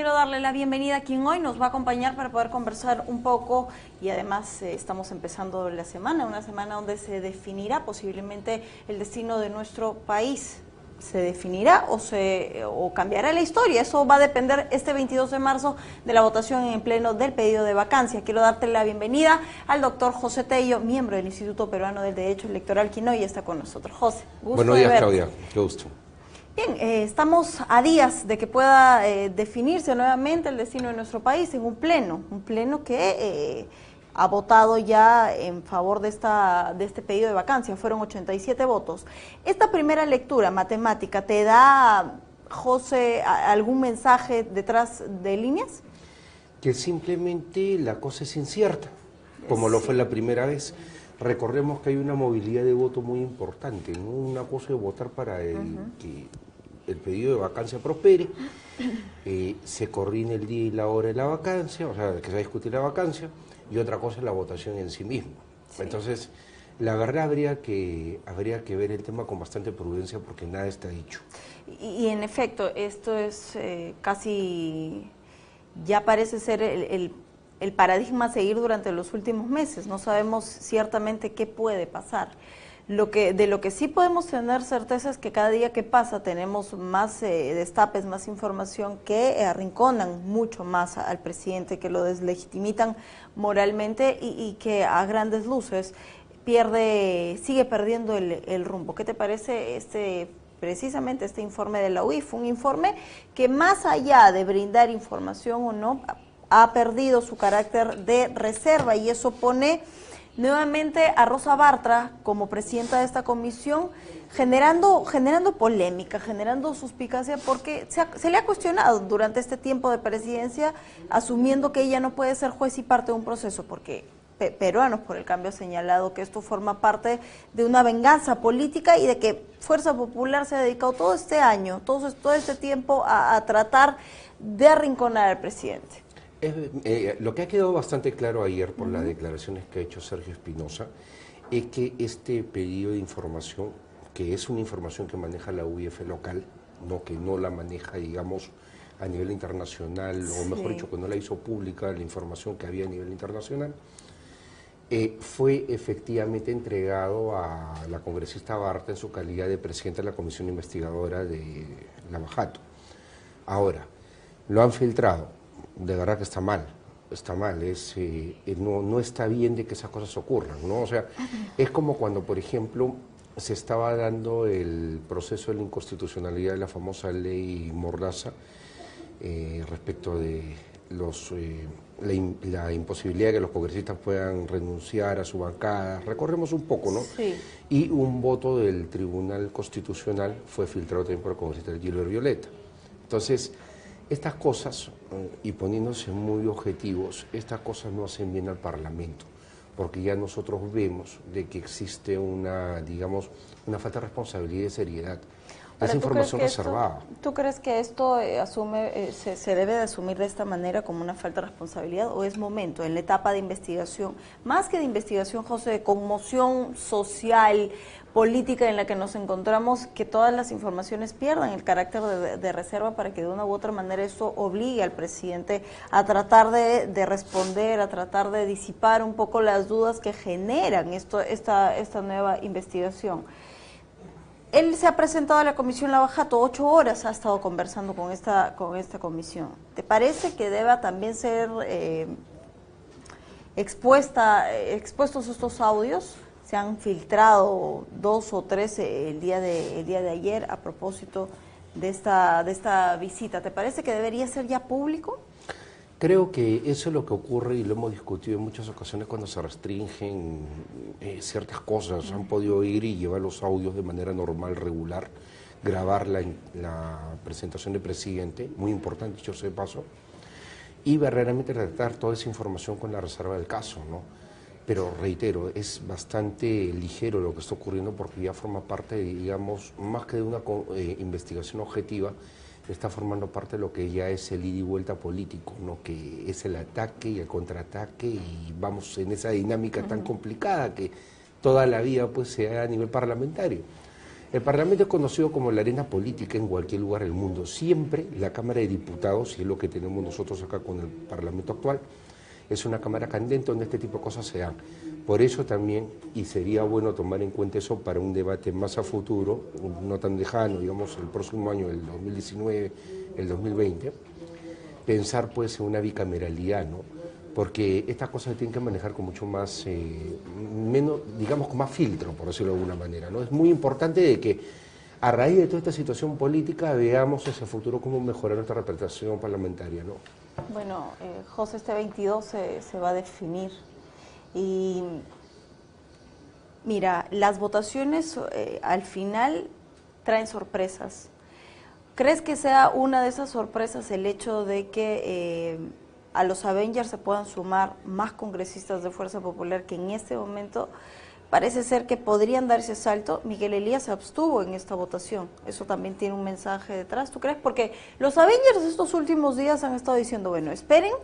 quiero darle la bienvenida a quien hoy nos va a acompañar para poder conversar un poco y además estamos empezando la semana, una semana donde se definirá posiblemente el destino de nuestro país. ¿Se definirá o cambiará la historia? Eso va a depender este 22 de marzo de la votación en pleno del pedido de vacancia. Quiero darte la bienvenida al doctor José Tello, miembro del Instituto Peruano del Derecho Electoral, quien hoy está con nosotros. José, gusto. Buenos días, Claudia. Qué gusto. Bien, estamos a días de que pueda definirse nuevamente el destino de nuestro país en un pleno que ha votado ya en favor de este pedido de vacancia. Fueron 87 votos. Esta primera lectura matemática, ¿te da, José, algún mensaje detrás de líneas? Que simplemente la cosa es incierta, como lo fue la primera vez. Recordemos que hay una movilidad de voto muy importante, ¿no? Una cosa es votar para que el pedido de vacancia prospere, se coordine el día y la hora de la vacancia, o sea, que se discute la vacancia, y otra cosa es la votación en sí misma. Sí. Entonces, la verdad habría que ver el tema con bastante prudencia porque nada está dicho. Y en efecto, esto es casi, ya parece ser el paradigma a seguir durante los últimos meses. No sabemos ciertamente qué puede pasar. De lo que sí podemos tener certeza es que cada día que pasa tenemos más destapes, más información que arrinconan mucho más al presidente, que lo deslegitimitan moralmente y que a grandes luces sigue perdiendo el rumbo. ¿Qué te parece precisamente este informe de la UIF? Un informe que más allá de brindar información o no, ha perdido su carácter de reserva y eso pone nuevamente a Rosa Bartra como presidenta de esta comisión, generando polémica, generando suspicacia, porque se le ha cuestionado durante este tiempo de presidencia, asumiendo que ella no puede ser juez y parte de un proceso, porque Peruanos por el Cambio ha señalado que esto forma parte de una venganza política y de que Fuerza Popular se ha dedicado todo este año, todo este tiempo a tratar de arrinconar al presidente. Lo que ha quedado bastante claro ayer por las declaraciones que ha hecho Sergio Espinosa es que este pedido de información, que es una información que maneja la UIF local, que no la maneja, digamos, a nivel internacional, o mejor dicho, que no la hizo pública la información que había a nivel internacional, fue efectivamente entregado a la congresista Bartra en su calidad de presidenta de la Comisión Investigadora de Lavajato. Ahora, lo han filtrado. De verdad que está mal, no está bien de que esas cosas ocurran, ¿no? O sea, es como cuando, por ejemplo, se estaba dando el proceso de la inconstitucionalidad de la famosa ley Mordaza respecto de la imposibilidad de que los congresistas puedan renunciar a su bancada, recorremos un poco, ¿no? Sí. Y un voto del Tribunal Constitucional fue filtrado también por el congresista Gilbert Violeta. Entonces, estas cosas, y poniéndose muy objetivos, estas cosas no hacen bien al Parlamento, porque ya nosotros vemos de que existe una falta de responsabilidad y de seriedad. Esa información reservada. ¿Tú crees que esto se debe de asumir de esta manera como una falta de responsabilidad o es momento, en la etapa de investigación, más que de investigación, José, de conmoción social, política en la que nos encontramos, que todas las informaciones pierdan el carácter de reserva para que de una u otra manera eso obligue al presidente a tratar de responder, a tratar de disipar un poco las dudas que generan esta nueva investigación? Él se ha presentado a la Comisión Lavajato, 8 horas ha estado conversando con esta comisión. ¿Te parece que deba también ser expuestos estos audios? Se han filtrado 2 o 3 el día de ayer a propósito de esta visita. ¿Te parece que debería ser ya público? Creo que eso es lo que ocurre y lo hemos discutido en muchas ocasiones cuando se restringen ciertas cosas. Han podido ir y llevar los audios de manera normal, regular, grabar la presentación del presidente, muy importante, dicho sea de paso, y verdaderamente tratar toda esa información con la reserva del caso, ¿no? Pero reitero, es bastante ligero lo que está ocurriendo porque ya forma parte, digamos, más que de una investigación objetiva, está formando parte de lo que ya es el ida y vuelta político, ¿no? Que es el ataque y el contraataque y vamos en esa dinámica tan complicada que toda la vida pues se da a nivel parlamentario. El Parlamento es conocido como la arena política en cualquier lugar del mundo. Siempre la Cámara de Diputados, y es lo que tenemos nosotros acá con el Parlamento actual, es una Cámara candente donde este tipo de cosas se dan. Por eso también, y sería bueno tomar en cuenta eso para un debate más a futuro, no tan lejano, digamos el próximo año, el 2019, el 2020, pensar pues en una bicameralidad, ¿no? Porque estas cosas se tienen que manejar con mucho más, menos, digamos, con más filtro, por decirlo de alguna manera, ¿no? Es muy importante de que a raíz de toda esta situación política veamos ese futuro cómo mejorar nuestra representación parlamentaria, ¿no? Bueno, José, este 22 se va a definir y mira, las votaciones al final traen sorpresas. ¿Crees que sea una de esas sorpresas el hecho de que a los Avengers se puedan sumar más congresistas de Fuerza Popular que en este momento parece ser que podrían dar ese salto? Miguel Elías se abstuvo en esta votación. Eso también tiene un mensaje detrás, ¿tú crees? Porque los Avengers estos últimos días han estado diciendo, bueno, esperen,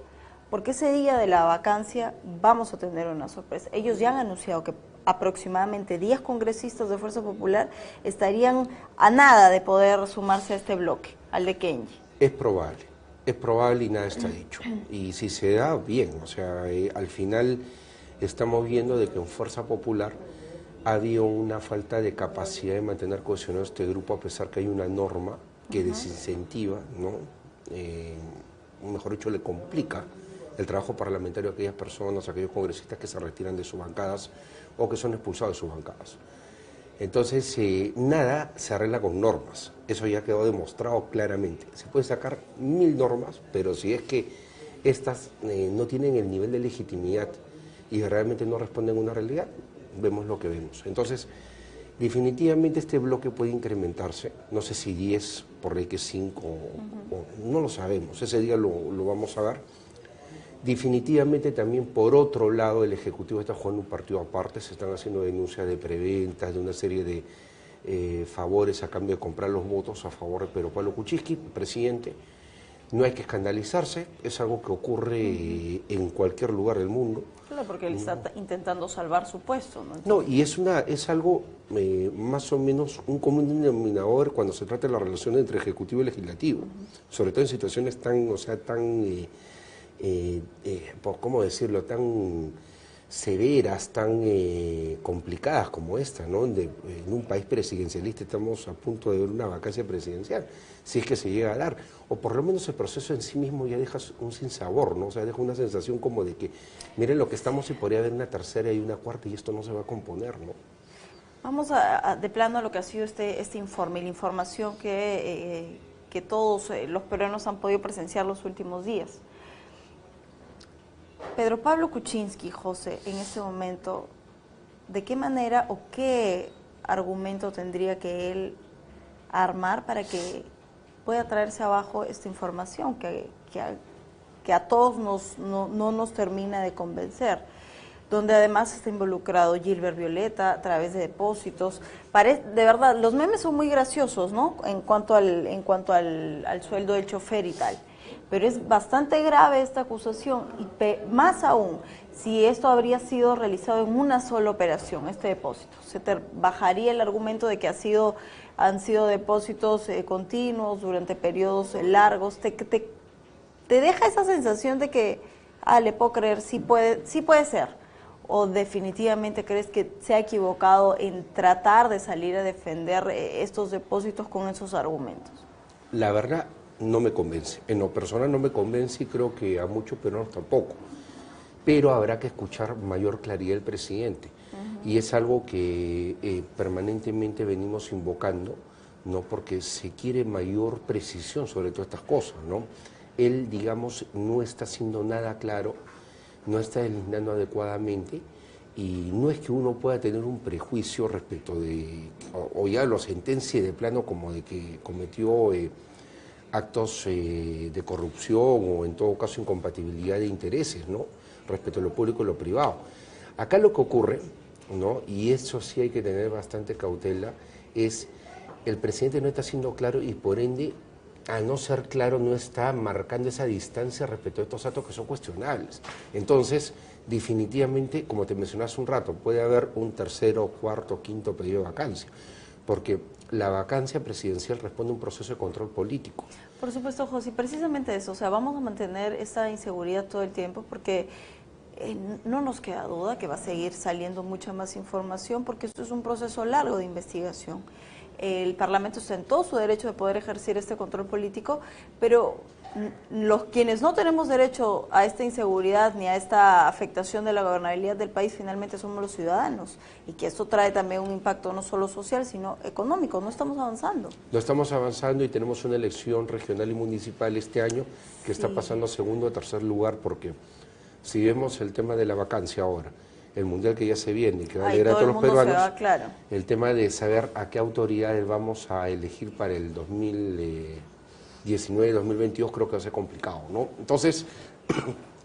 porque ese día de la vacancia vamos a tener una sorpresa. Ellos ya han anunciado que aproximadamente 10 congresistas de Fuerza Popular estarían a nada de poder sumarse a este bloque, al de Kenji. Es probable y nada está dicho. Y si se da, bien, o sea, al final estamos viendo de que en Fuerza Popular ha habido una falta de capacidad de mantener cohesionado este grupo, a pesar que hay una norma que desincentiva, ¿no? Mejor dicho, le complica el trabajo parlamentario a aquellas personas, a aquellos congresistas que se retiran de sus bancadas o que son expulsados de sus bancadas. Entonces, nada se arregla con normas, eso ya quedó demostrado claramente. Se puede sacar 1000 normas, pero si es que estas no tienen el nivel de legitimidad y realmente no responden a una realidad, vemos lo que vemos. Entonces, definitivamente este bloque puede incrementarse, no sé si 10, por ahí que 5, o no lo sabemos, ese día lo vamos a ver. Definitivamente también, por otro lado, el Ejecutivo está jugando un partido aparte, se están haciendo denuncias de preventas, de una serie de favores a cambio de comprar los votos a favor de Pedro Pablo Kuczynski, presidente. No hay que escandalizarse, es algo que ocurre en cualquier lugar del mundo. Claro, porque él está intentando salvar su puesto, ¿no? No, y es algo más o menos un común denominador cuando se trata de la relación entre Ejecutivo y Legislativo, sobre todo en situaciones tan, o sea, tan... ¿cómo decirlo?, tan severas, tan complicadas como esta, ¿no? En un país presidencialista estamos a punto de ver una vacancia presidencial, si es que se llega a dar, o por lo menos el proceso en sí mismo ya deja un sinsabor, ¿no? O sea, deja una sensación como de que, miren lo que estamos y podría haber una tercera y una cuarta y esto no se va a componer, ¿no? Vamos de plano a lo que ha sido este informe, la información que todos los peruanos han podido presenciar los últimos días. Pedro Pablo Kuczynski, José, en este momento, ¿de qué manera o qué argumento tendría que él armar para que pueda traerse abajo esta información que a todos no nos termina de convencer? Donde además está involucrado Gilbert Violeta a través de depósitos. De verdad, los memes son muy graciosos, ¿no? En cuanto al sueldo del chofer y tal. Pero es bastante grave esta acusación y más aún si esto habría sido realizado en una sola operación, este depósito. Se te bajaría el argumento de que han sido depósitos continuos durante periodos largos. Te deja esa sensación de que, le puedo creer, sí puede ser. ¿O definitivamente crees que se ha equivocado en tratar de salir a defender estos depósitos con esos argumentos? La verdad, no me convence. En lo personal no me convence y creo que a muchos peruanos tampoco. Pero habrá que escuchar mayor claridad del presidente. Y es algo que permanentemente venimos invocando, ¿no? Porque se quiere mayor precisión sobre todas estas cosas, ¿no? Él, digamos, no está haciendo nada claro, no está delineando adecuadamente, y no es que uno pueda tener un prejuicio respecto de, o ya lo sentencie de plano como de que cometió actos de corrupción o en todo caso incompatibilidad de intereses, ¿no?, respecto a lo público y lo privado. Acá lo que ocurre, ¿no?, y eso sí hay que tener bastante cautela, es el presidente no está siendo claro y por ende, al no ser claro, no está marcando esa distancia respecto a estos actos que son cuestionables. Entonces, definitivamente, como te mencioné hace un rato, puede haber un tercero, cuarto, quinto pedido de vacancia, porque la vacancia presidencial responde a un proceso de control político. Por supuesto, José, precisamente eso, o sea, vamos a mantener esta inseguridad todo el tiempo porque no nos queda duda que va a seguir saliendo mucha más información porque esto es un proceso largo de investigación. El Parlamento está en todo su derecho de poder ejercer este control político, pero quienes no tenemos derecho a esta inseguridad ni a esta afectación de la gobernabilidad del país finalmente somos los ciudadanos, y que esto trae también un impacto no solo social sino económico. No estamos avanzando. No estamos avanzando y tenemos una elección regional y municipal este año que está pasando a segundo o tercer lugar, porque si vemos el tema de la vacancia ahora, el mundial que ya se viene y que va a alegrar a todos los peruanos, claro, el tema de saber a qué autoridades vamos a elegir para el 2019-2022 creo que va a ser complicado, ¿no? Entonces,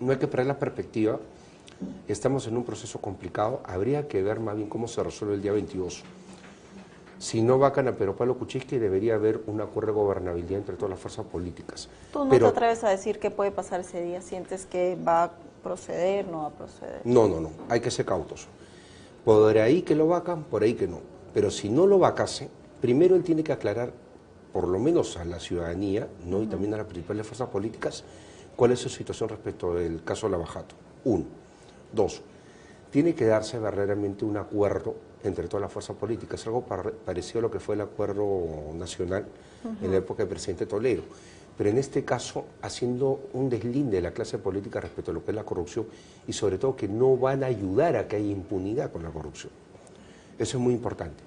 no hay que perder la perspectiva, estamos en un proceso complicado, habría que ver más bien cómo se resuelve el día 22. Si no vacan a Pedro Pablo Kuczynski, debería haber un acuerdo de gobernabilidad entre todas las fuerzas políticas. ¿Tú no te atreves a decir qué puede pasar ese día? ¿Sientes que va a proceder, no va a proceder? No, hay que ser cautos. Por ahí que lo vacan, por ahí que no. Pero si no lo vacase, primero él tiene que aclarar, por lo menos a la ciudadanía, ¿no? Y también a las principales fuerzas políticas, cuál es su situación respecto del caso Lavajato. 1. 2. Tiene que darse verdaderamente un acuerdo entre todas las fuerzas políticas, algo parecido a lo que fue el acuerdo nacional en la época del presidente Toledo. Pero en este caso, haciendo un deslinde de la clase política respecto a lo que es la corrupción y sobre todo que no van a ayudar a que haya impunidad con la corrupción. Eso es muy importante.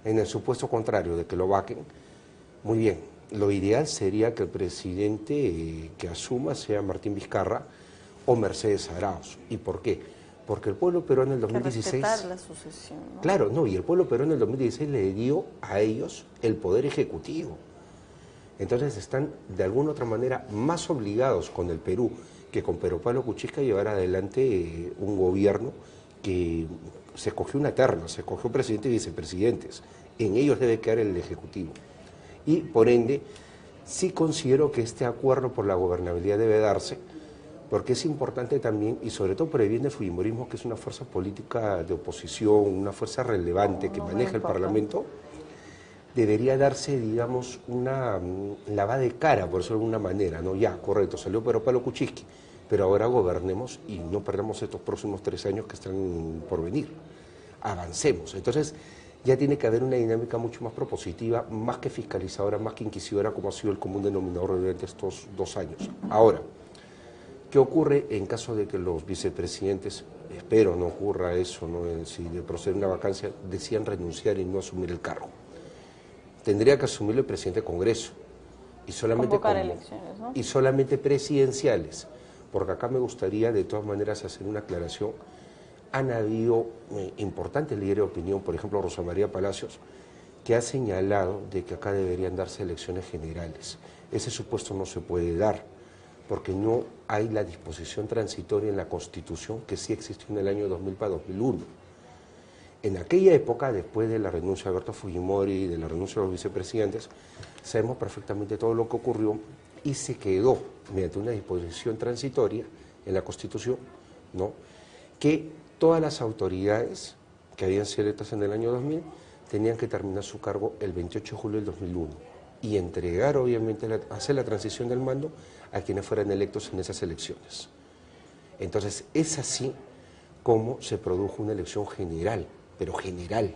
En el supuesto contrario de que lo vaquen, muy bien, lo ideal sería que el presidente que asuma sea Martín Vizcarra o Mercedes Arauz. ¿Y por qué? Porque el pueblo peruano en el 2016... respetar la sucesión, ¿no? Claro, no, y el pueblo peruano en el 2016 le dio a ellos el poder ejecutivo. Entonces están de alguna otra manera más obligados con el Perú que con Pedro Pablo Kuczynski a llevar adelante un gobierno que se escogió una terna, se escogió presidente y vicepresidentes. En ellos debe quedar el Ejecutivo. Y por ende, sí considero que este acuerdo por la gobernabilidad debe darse, porque es importante también, y sobre todo por el bien del fujimorismo, que es una fuerza política de oposición, una fuerza relevante que maneja el Parlamento, debería darse, digamos, una lavada de cara, por decirlo de alguna manera, ¿no? Ya, correcto, salió Pedro Pablo Kuczynski, pero ahora gobernemos y no perdamos estos próximos 3 años que están por venir. Avancemos. Entonces, ya tiene que haber una dinámica mucho más propositiva, más que fiscalizadora, más que inquisidora, como ha sido el común denominador durante estos 2 años. Ahora, ¿qué ocurre en caso de que los vicepresidentes, espero no ocurra eso, ¿no? Si de proceder una vacancia, decían renunciar y no asumir el cargo? Tendría que asumirlo el presidente del Congreso y solamente, elecciones, ¿no? Y solamente presidenciales, porque acá me gustaría de todas maneras hacer una aclaración. Han habido importantes líderes de opinión, por ejemplo Rosa María Palacios, que ha señalado de que acá deberían darse elecciones generales. Ese supuesto no se puede dar, porque no hay la disposición transitoria en la Constitución que sí existió en el año 2000 para 2001. En aquella época, después de la renuncia de Alberto Fujimori y de la renuncia de los vicepresidentes, sabemos perfectamente todo lo que ocurrió y se quedó, mediante una disposición transitoria en la Constitución, ¿no?, que todas las autoridades que habían sido electas en el año 2000 tenían que terminar su cargo el 28 de julio del 2001 y entregar, obviamente, hacer la transición del mando a quienes fueran electos en esas elecciones. Entonces, es así como se produjo una elección general, pero general.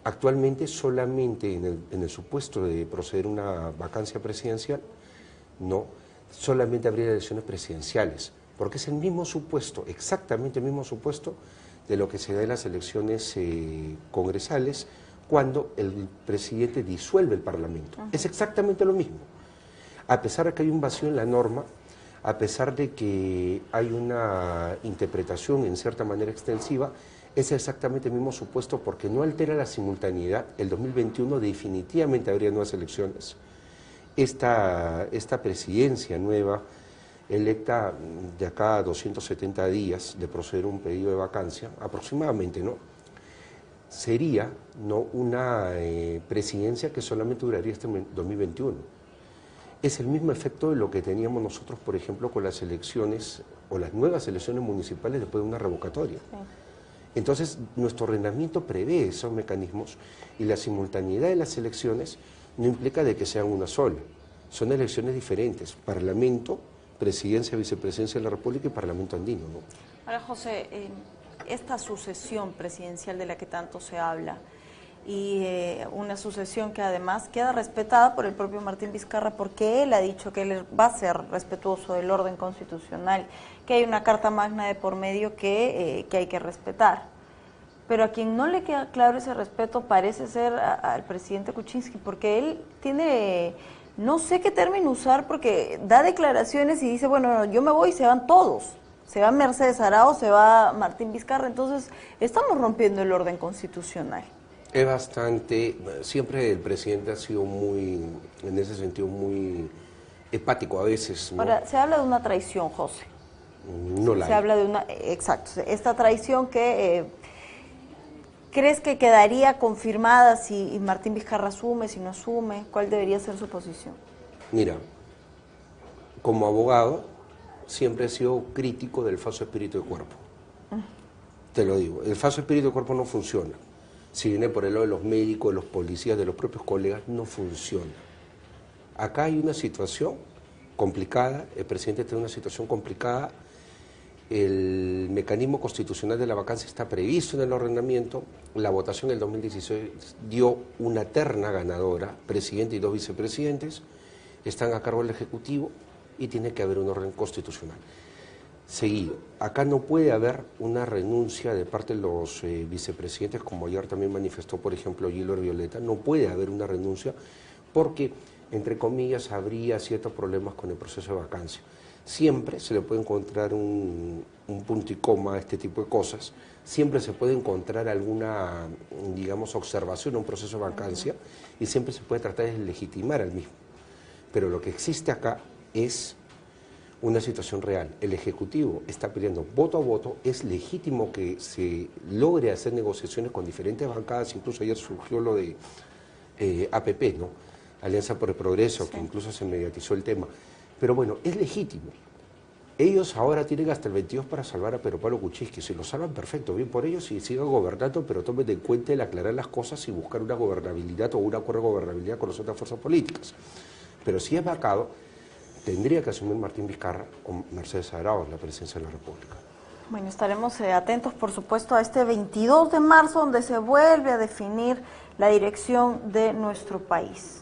Actualmente solamente en el supuesto de proceder a una vacancia presidencial, no, solamente habría elecciones presidenciales, porque es el mismo supuesto, exactamente el mismo supuesto de lo que se da en las elecciones congresales cuando el presidente disuelve el Parlamento. Es exactamente lo mismo. A pesar de que hay un vacío en la norma, a pesar de que hay una interpretación en cierta manera extensiva, es exactamente el mismo supuesto porque no altera la simultaneidad. El 2021 definitivamente habría nuevas elecciones. Esta presidencia nueva, electa de acá a 270 días de proceder a un pedido de vacancia, aproximadamente, ¿no?, sería, ¿no?, una presidencia que solamente duraría hasta 2021. Es el mismo efecto de lo que teníamos nosotros, por ejemplo, con las elecciones o las nuevas elecciones municipales después de una revocatoria. Sí. Entonces, nuestro ordenamiento prevé esos mecanismos y la simultaneidad de las elecciones no implica de que sean una sola. Son elecciones diferentes, Parlamento, Presidencia, Vicepresidencia de la República y Parlamento andino, ¿no? Ahora, José, esta sucesión presidencial de la que tanto se habla, y una sucesión que además queda respetada por el propio Martín Vizcarra, porque él ha dicho que él va a ser respetuoso del orden constitucional, que hay una carta magna de por medio que hay que respetar. Pero a quien no le queda claro ese respeto parece ser al presidente Kuczynski, porque él tiene, no sé qué término usar, porque da declaraciones y dice, bueno, yo me voy y se van todos. Se va Mercedes Arauz, se va Martín Vizcarra, entonces estamos rompiendo el orden constitucional. Es bastante, siempre el presidente ha sido muy, en ese sentido, muy hepático a veces, ¿no? Ahora, se habla de una traición, José. No la Se hay. habla de una, exacto, esta traición que ¿crees que quedaría confirmada si Martín Vizcarra asume, si no asume? ¿Cuál debería ser su posición? Mira, como abogado, siempre he sido crítico del falso espíritu de cuerpo. Te lo digo, el falso espíritu de cuerpo no funciona. Si viene por el lado de los médicos, de los policías, de los propios colegas, no funciona. Acá hay una situación complicada, el presidente tiene una situación complicada, el mecanismo constitucional de la vacancia está previsto en el ordenamiento, la votación del 2016 dio una terna ganadora, presidente y 2 vicepresidentes, están a cargo del Ejecutivo y tiene que haber un orden constitucional. Seguido, acá no puede haber una renuncia de parte de los vicepresidentes, como ayer también manifestó, por ejemplo, Gilbert Violeta, no puede haber una renuncia porque, entre comillas, habría ciertos problemas con el proceso de vacancia. Siempre se le puede encontrar un punto y coma a este tipo de cosas, siempre se puede encontrar alguna, digamos, observación a un proceso de vacancia y siempre se puede tratar de legitimar al mismo. Pero lo que existe acá es una situación real. El Ejecutivo está peleando voto a voto, es legítimo que se logre hacer negociaciones con diferentes bancadas, incluso ayer surgió lo de APP, ¿no? Alianza por el Progreso, que incluso se mediatizó el tema. Pero bueno, es legítimo. Ellos ahora tienen hasta el 22 para salvar a Pedro Pablo Kuczynski. Si lo salvan, perfecto, bien por ellos y sigan gobernando, pero tomen en cuenta el aclarar las cosas y buscar una gobernabilidad o un acuerdo de gobernabilidad con las otras fuerzas políticas. Pero si es vacado, tendría que asumir Martín Vizcarra o Mercedes Arauz la presidencia de la República. Bueno, estaremos atentos, por supuesto, a este 22 de marzo, donde se vuelve a definir la dirección de nuestro país.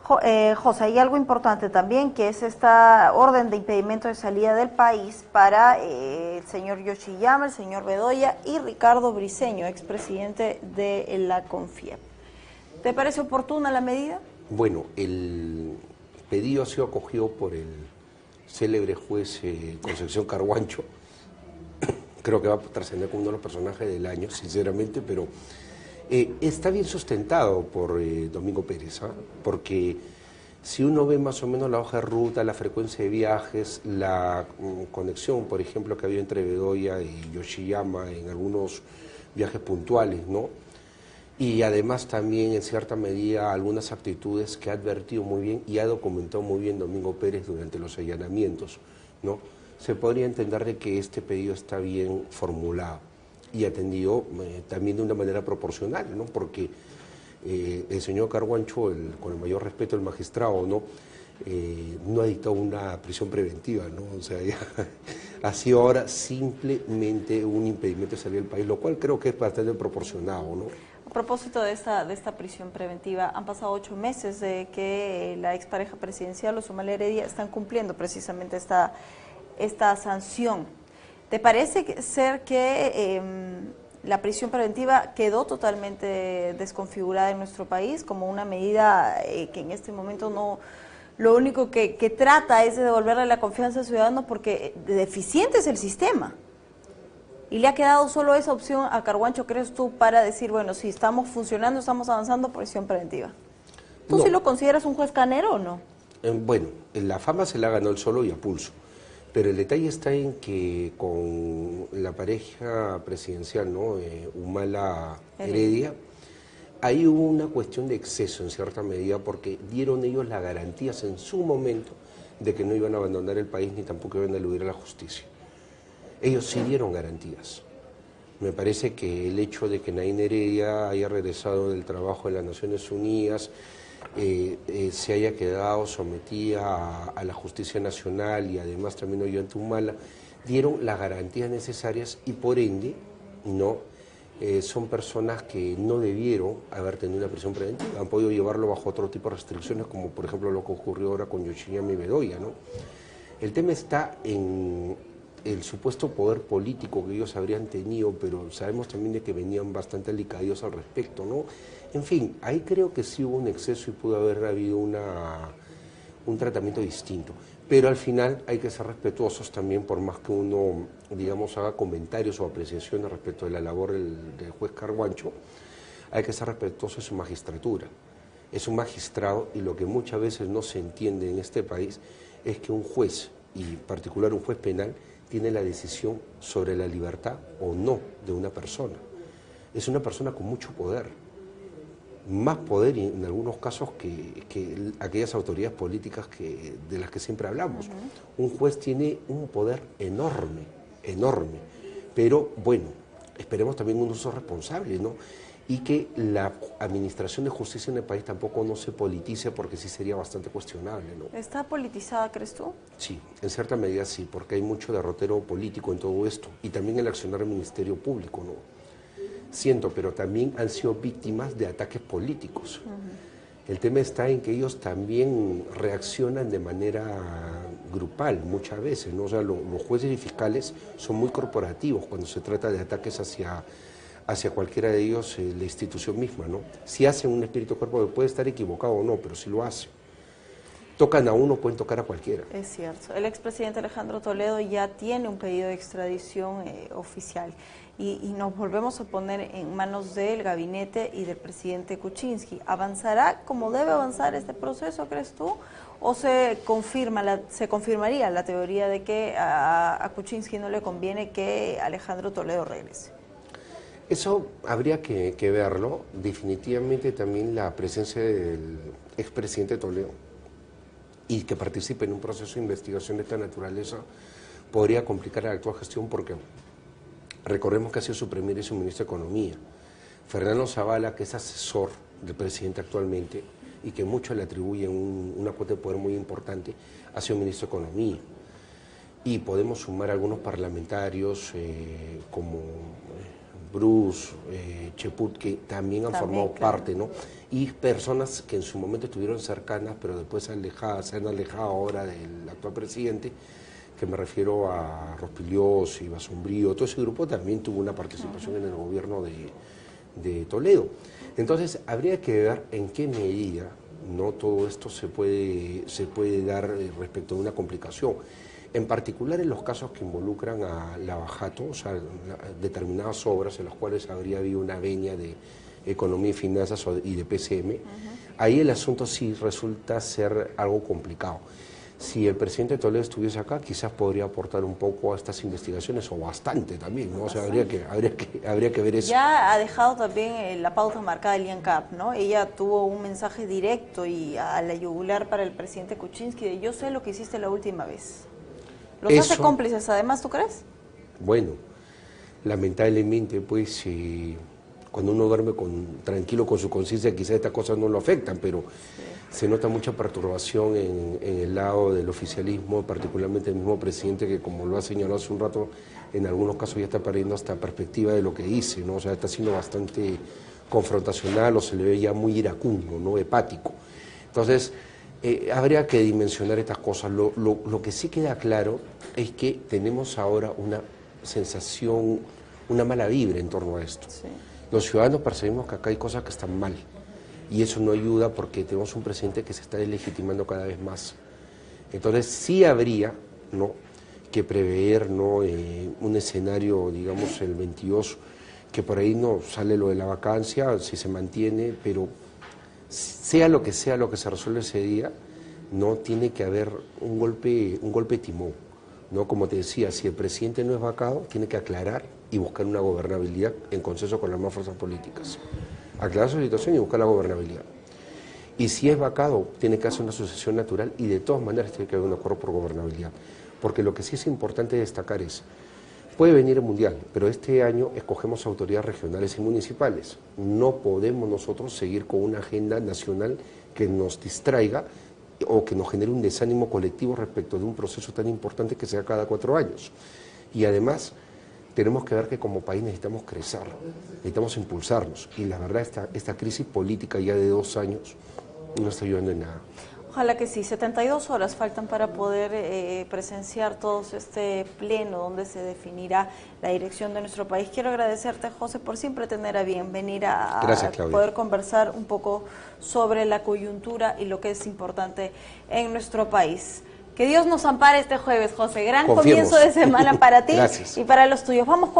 José, hay algo importante también, que es esta orden de impedimento de salida del país para el señor Yoshiyama, el señor Bedoya y Ricardo Briceño, expresidente de la CONFIEP. ¿Te parece oportuna la medida? Bueno, el pedido ha sido acogido por el célebre juez Concepción Carguancho. Creo que va a trascender como uno de los personajes del año, sinceramente, pero está bien sustentado por Domingo Pérez, ¿eh? Porque si uno ve más o menos la hoja de ruta, la frecuencia de viajes, la conexión, por ejemplo, que había entre Bedoya y Yoshiyama en algunos viajes puntuales, ¿no? Y además también en cierta medida algunas actitudes que ha advertido muy bien y ha documentado muy bien Domingo Pérez durante los allanamientos, ¿no? Se podría entender de que este pedido está bien formulado y atendido también de una manera proporcional, ¿no? Porque el señor Carguancho, con el mayor respeto del magistrado, ¿no? No ha dictado una prisión preventiva, ¿no? O sea, ya ha sido ahora simplemente un impedimento de salir del país, lo cual creo que es bastante proporcionado, ¿no? A propósito de esta prisión preventiva, han pasado 8 meses de que la expareja presidencial, Osumala Heredia, están cumpliendo precisamente esta sanción. ¿Te parece ser que la prisión preventiva quedó totalmente desconfigurada en nuestro país como una medida que en este momento no, lo único que trata es de devolverle la confianza al ciudadano porque deficiente es el sistema? Y le ha quedado solo esa opción a Carguancho, ¿crees tú, para decir, bueno, si estamos funcionando, estamos avanzando, prisión preventiva? ¿Tú sí lo consideras un juez canero o no? Bueno, la fama se la ganó él solo y a pulso. Pero el detalle está en que con la pareja presidencial, ¿no? Humala Heredia, ahí hubo una cuestión de exceso en cierta medida porque dieron ellos las garantías en su momento de que no iban a abandonar el país ni tampoco iban a eludir a la justicia. Ellos sí dieron garantías, Me parece que el hecho de que Nain Heredia haya regresado del trabajo de las Naciones Unidas, se haya quedado sometida a la justicia nacional y además también Ollanta Humala, dieron las garantías necesarias y por ende no son personas que no debieron haber tenido una prisión preventiva, han podido llevarlo bajo otro tipo de restricciones, como por ejemplo lo que ocurrió ahora con Yoshiyama Bedoya, ¿no? El tema está en el supuesto poder político que ellos habrían tenido, pero sabemos también de que venían bastante alicaídos al respecto, ¿no? En fin, ahí creo que sí hubo un exceso y pudo haber habido un tratamiento distinto. Pero al final hay que ser respetuosos también, por más que uno, digamos, haga comentarios o apreciaciones respecto de la labor del juez Carguancho, hay que ser respetuosos de su magistratura. Es un magistrado y lo que muchas veces no se entiende en este país es que un juez, y en particular un juez penal, tiene la decisión sobre la libertad o no de una persona. Es una persona con mucho poder, más poder en algunos casos que aquellas autoridades políticas de las que siempre hablamos. Un juez tiene un poder enorme, enorme, pero bueno, esperemos también un uso responsable, ¿no? Y que la administración de justicia en el país tampoco no se politice, porque sí sería bastante cuestionable, ¿no? ¿Está politizada, crees tú? Sí, en cierta medida sí, porque hay mucho derrotero político en todo esto, y también el accionar del Ministerio Público, ¿no? Siento, pero también han sido víctimas de ataques políticos. El tema está en que ellos también reaccionan de manera grupal muchas veces, ¿no? O sea, los jueces y fiscales son muy corporativos cuando se trata de ataques hacia cualquiera de ellos, la institución misma, ¿no? Si hacen un espíritu cuerpo, puede estar equivocado o no, pero si lo hacen. Tocan a uno, pueden tocar a cualquiera. Es cierto. El expresidente Alejandro Toledo ya tiene un pedido de extradición oficial y nos volvemos a poner en manos del gabinete y del presidente Kuczynski. ¿Avanzará como debe avanzar este proceso, crees tú? ¿O se confirmaría la teoría de que a Kuczynski no le conviene que Alejandro Toledo regrese? Eso habría que verlo. Definitivamente también la presencia del expresidente Toledo y que participe en un proceso de investigación de esta naturaleza podría complicar la actual gestión, porque recordemos que ha sido su primer y su ministro de Economía. Fernando Zavala, que es asesor del presidente actualmente y que mucho le atribuye una cuota de poder muy importante, ha sido ministro de Economía. Y podemos sumar algunos parlamentarios como Bruce, Cheput, que también han formado parte, ¿no? Y personas que en su momento estuvieron cercanas, pero después se han alejado ahora del actual presidente, que me refiero a Rospiliós y Basumbrío. Todo ese grupo también tuvo una participación en el gobierno de Toledo. Entonces, habría que ver en qué medida no todo esto se puede dar respecto a una complicación. En particular en los casos que involucran a Lavajato, o sea, determinadas obras en las cuales habría habido una venia de economía y finanzas y de PCM, ahí el asunto sí resulta ser algo complicado. Si el presidente Toledo estuviese acá, quizás podría aportar un poco a estas investigaciones, o bastante también, ¿no? O sea, habría que ver eso. Ya ha dejado también la pauta marcada Elian Kapp, ¿no? Ella tuvo un mensaje directo y a la yugular para el presidente Kuczynski de: yo sé lo que hiciste la última vez. ¿Los hace cómplices además, tú crees? Bueno, lamentablemente, pues, cuando uno duerme tranquilo con su conciencia, quizás estas cosas no lo afectan, pero se nota mucha perturbación en el lado del oficialismo, particularmente el mismo presidente, que, como lo ha señalado hace un rato, en algunos casos ya está perdiendo hasta perspectiva de lo que dice, ¿no? O sea, está siendo bastante confrontacional, o se le ve ya muy iracundo, ¿no? Hepático. Entonces, habría que dimensionar estas cosas. Lo que sí queda claro es que tenemos ahora una sensación, una mala vibra en torno a esto. Sí. Los ciudadanos percibimos que acá hay cosas que están mal, y eso no ayuda, porque tenemos un presidente que se está deslegitimando cada vez más. Entonces sí habría, ¿no?, que prever, ¿no?, un escenario, digamos, el 22, que por ahí no sale lo de la vacancia, si se mantiene, pero sea lo que se resuelve ese día, no tiene que haber un golpe timón, ¿no? Como te decía, si el presidente no es vacado, tiene que aclarar y buscar una gobernabilidad en consenso con las demás fuerzas políticas. Aclarar su situación y buscar la gobernabilidad. Y si es vacado, tiene que hacer una sucesión natural, y de todas maneras tiene que haber un acuerdo por gobernabilidad. Porque lo que sí es importante destacar es, Puede venir el Mundial, pero este año escogemos autoridades regionales y municipales. No podemos nosotros seguir con una agenda nacional que nos distraiga o que nos genere un desánimo colectivo respecto de un proceso tan importante que sea cada 4 años. Y además, tenemos que ver que como país necesitamos crecer, necesitamos impulsarnos. Y la verdad, esta crisis política ya de 2 años no está ayudando en nada. Ojalá que sí. 72 horas faltan para poder presenciar todo este pleno donde se definirá la dirección de nuestro país. Quiero agradecerte, José, por siempre tener a bien venir a Gracias, poder conversar un poco sobre la coyuntura y lo que es importante en nuestro país. Que Dios nos ampare este jueves, José. Gran Confiemos. comienzo de semana para ti Gracias. y para los tuyos. Vamos con